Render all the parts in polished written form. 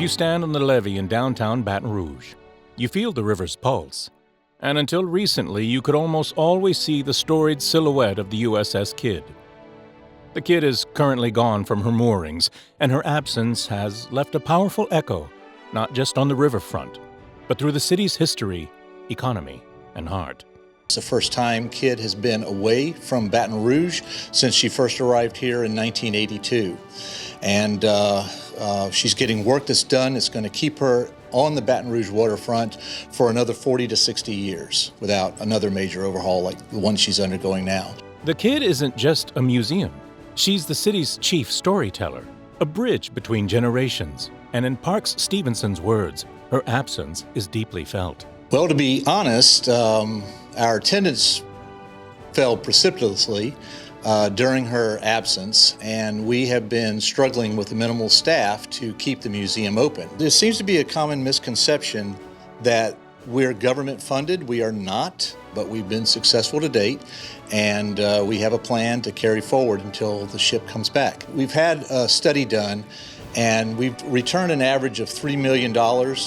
You stand on the levee in downtown Baton Rouge. You feel the river's pulse. And until recently, you could almost always see the storied silhouette of the USS Kidd. The Kidd is currently gone from her moorings, and her absence has left a powerful echo, not just on the riverfront, but through the city's history, economy, and heart. It's the first time Kidd has been away from Baton Rouge since she first arrived here in 1982. And she's getting work that's done. It's going to keep her on the Baton Rouge waterfront for another 40 to 60 years without another major overhaul like the one she's undergoing now. The Kidd isn't just a museum. She's the city's chief storyteller, a bridge between generations. And in Parks Stevenson's words, her absence is deeply felt. Well, to be honest, our attendance fell precipitously during her absence, and we have been struggling with the minimal staff to keep the museum open. There seems to be a common misconception that we're government funded. We are not, but we've been successful to date, and we have a plan to carry forward until the ship comes back. We've had a study done, and we've returned an average of $3 million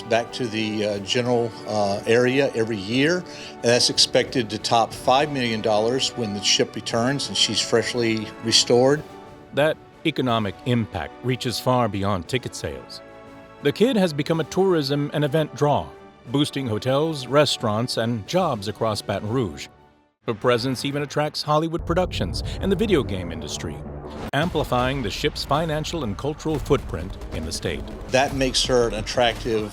back to the general area every year. And that's expected to top $5 million when the ship returns and she's freshly restored. That economic impact reaches far beyond ticket sales. The Kidd has become a tourism and event draw, boosting hotels, restaurants, and jobs across Baton Rouge. Her presence even attracts Hollywood productions and the video game industry, amplifying the ship's financial and cultural footprint in the state. That makes her an attractive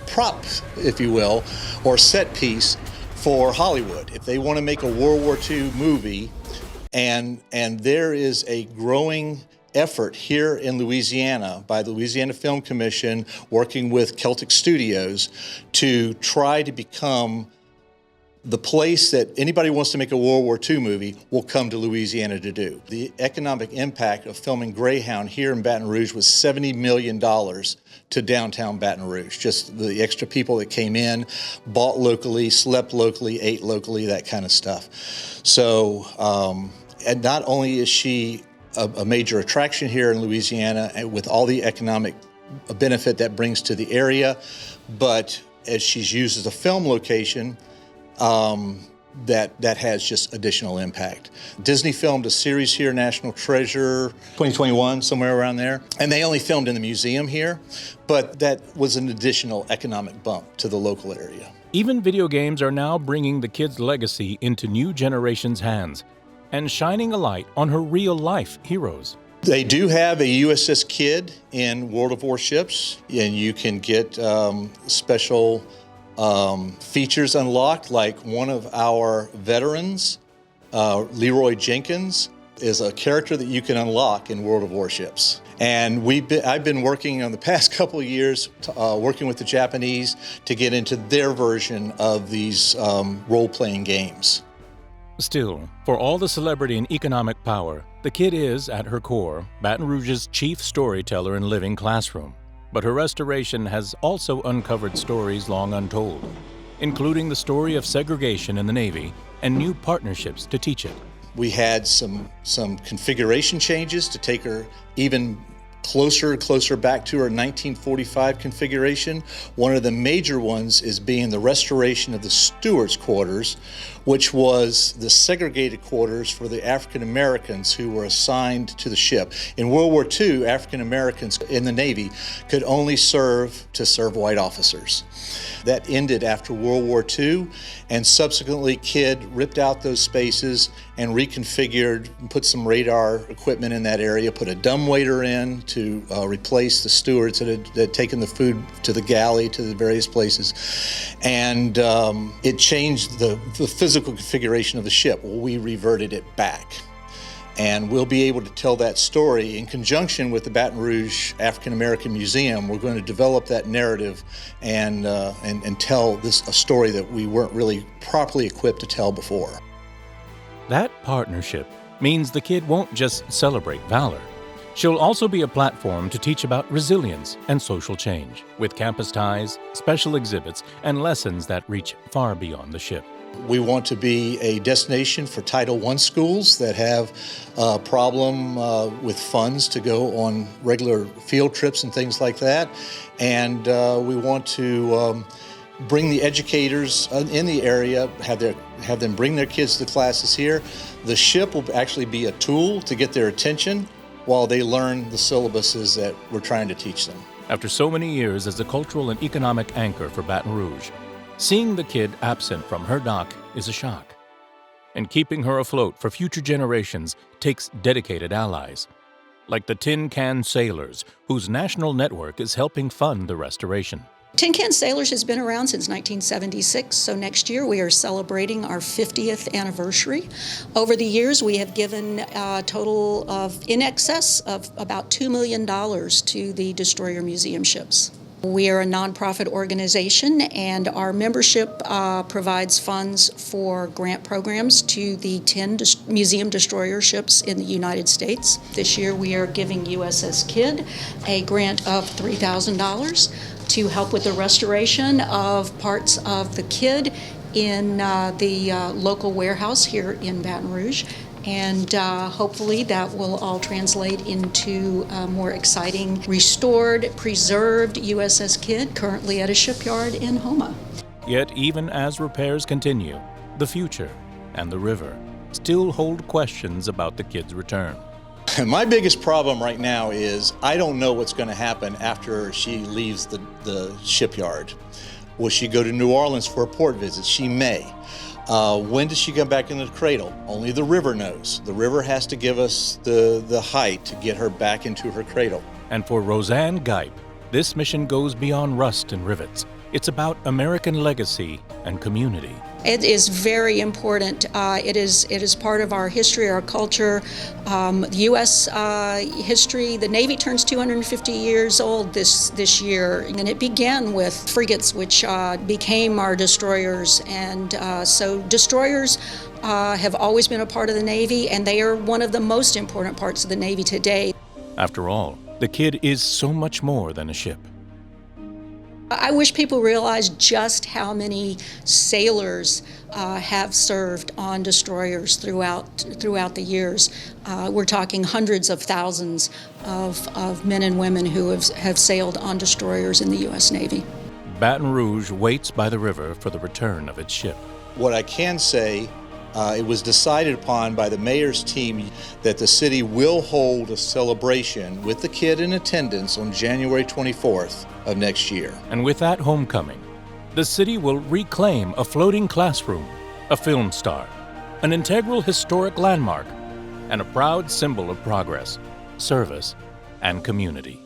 prop, if you will, or set piece for Hollywood. If they want to make a World War II movie, and there is a growing effort here in Louisiana by the Louisiana Film Commission working with Celtic Studios to try to become the place that anybody who wants to make a World War II movie will come to Louisiana to do. The economic impact of filming Greyhound here in Baton Rouge was $70 million to downtown Baton Rouge. Just the extra people that came in, bought locally, slept locally, ate locally, that kind of stuff. So, and not only is she a major attraction here in Louisiana and with all the economic benefit that brings to the area, but as she's used as a film location, that has just additional impact. Disney filmed a series here, National Treasure 2021, somewhere around there, and they only filmed in the museum here, but that was an additional economic bump to the local area. Even video games are now bringing the Kidd's legacy into new generations' hands and shining a light on her real-life heroes. They do have a USS Kidd in World of Warships, and you can get special features unlocked, like one of our veterans, Leroy Jenkins, is a character that you can unlock in World of Warships. And I've been working on the past couple of years, working with the Japanese to get into their version of these role-playing games. Still, for all the celebrity and economic power, the Kidd is, at her core, Baton Rouge's chief storyteller and living classroom. But her restoration has also uncovered stories long untold, including the story of segregation in the Navy and new partnerships to teach it. We had some configuration changes to take her even closer back to her 1945 configuration. One of the major ones is being the restoration of the steward's quarters, which was the segregated quarters for the African Americans who were assigned to the ship. In World War II, African Americans in the Navy could only serve white officers. That ended after World War II, and subsequently Kidd ripped out those spaces and reconfigured, put some radar equipment in that area, put a dumbwaiter in to replace the stewards that had taken the food to the galley, to the various places. And it changed the physical configuration of the ship. Well, we reverted it back. And we'll be able to tell that story in conjunction with the Baton Rouge African American Museum. We're going to develop that narrative and tell a story that we weren't really properly equipped to tell before. That partnership means the Kidd won't just celebrate valor. She'll also be a platform to teach about resilience and social change, with campus ties, special exhibits, and lessons that reach far beyond the ship. We want to be a destination for Title I schools that have a problem with funds to go on regular field trips and things like that. And we want to bring the educators in the area, have them bring their kids to classes here. The ship will actually be a tool to get their attention while they learn the syllabuses that we're trying to teach them. After so many years as a cultural and economic anchor for Baton Rouge, seeing the Kidd absent from her dock is a shock. And keeping her afloat for future generations takes dedicated allies, like the Tin Can Sailors, whose national network is helping fund the restoration. Tin Can Sailors has been around since 1976, so next year we are celebrating our 50th anniversary. Over the years, we have given a total of in excess of about $2 million to the destroyer museum ships. We are a nonprofit organization, and our membership provides funds for grant programs to the 10 museum destroyer ships in the United States. This year we are giving USS Kidd a grant of $3,000 to help with the restoration of parts of the Kidd in the local warehouse here in Baton Rouge. And hopefully that will all translate into a more exciting, restored, preserved USS Kidd, currently at a shipyard in Houma. Yet even as repairs continue, the future and the river still hold questions about the Kidd's return. My biggest problem right now is I don't know what's going to happen after she leaves the shipyard. Will she go to New Orleans for a port visit? She may. When does she come back into the cradle? Only the river knows. The river has to give us the height to get her back into her cradle. And for Roseanne Gipe, this mission goes beyond rust and rivets. It's about American legacy and community. It is very important. It is part of our history, our culture, U.S. history. The Navy turns 250 years old this year, and it began with frigates, which became our destroyers. And so destroyers have always been a part of the Navy, and they are one of the most important parts of the Navy today. After all, the Kidd is so much more than a ship. I wish people realized just how many sailors have served on destroyers throughout the years. We're talking hundreds of thousands of men and women who have sailed on destroyers in the U.S. Navy. Baton Rouge waits by the river for the return of its ship. What I can say, it was decided upon by the mayor's team that the city will hold a celebration with the Kidd in attendance on January 24th of next year. And with that homecoming, the city will reclaim a floating classroom, a film star, an integral historic landmark, and a proud symbol of progress, service, and community.